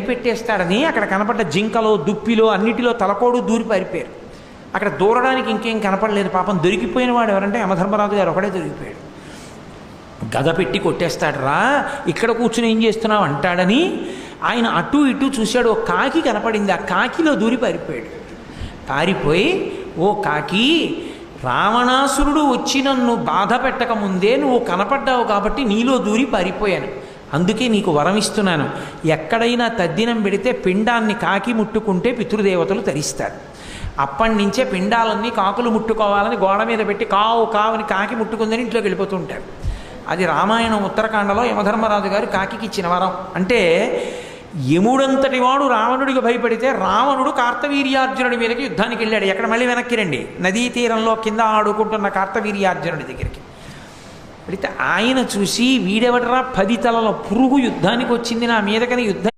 పెట్టేస్తాడని అక్కడ కనపడ్డ జింకలో దుప్పిలో అన్నిటిలో తలకోడు దూరి పారిపోయారు. అక్కడ దూరడానికి ఇంకేం కనపడలేదు. పాపం దొరికిపోయిన వాడు ఎవరంటే యమధర్మరాజు గారు ఒకడే దొరికిపోయాడు. గద పెట్టి కొట్టేస్తాడు రా, ఇక్కడ కూర్చుని ఏం చేస్తున్నావు అంటాడని ఆయన అటు ఇటు చూశాడు. ఓ కాకి కనపడింది, ఆ కాకిలో దూరి పారిపోయాడు. పారిపోయి, ఓ కాకి, రావణాసురుడు వచ్చి నన్ను బాధ పెట్టకముందే నువ్వు కనపడ్డావు కాబట్టి నీలో దూరి పారిపోయాను, అందుకే నీకు వరం ఇస్తున్నాను. ఎక్కడైనా తద్దినం పెడితే పిండాన్ని కాకి ముట్టుకుంటే పితృదేవతలు తరిస్తారు. అప్పటి నుంచే పిండాలన్నీ కాకులు ముట్టుకోవాలని గోడ మీద పెట్టి కావు కావని కాకి ముట్టుకుందని ఇంట్లోకి వెళ్ళిపోతుంటారు. అది రామాయణం ఉత్తరకాండలో యమధర్మరాజు గారు కాకి ఇచ్చిన వరం. అంటే యముడంతటి వాడు రావణుడికి భయపడితే రావణుడు కార్తవీర్యార్జునుడి మీదకి యుద్ధానికి వెళ్ళాడు. ఎక్కడ మళ్ళీ వెనక్కి రండి, నదీ తీరంలో కింద ఆడుకుంటున్న కార్తవీర్యార్జునుడి దగ్గరికి వెళితే ఆయన చూసి, వీడెవడరా 10 తలల పురుగు యుద్ధానికి వచ్చింది నా మీదకని యుద్ధం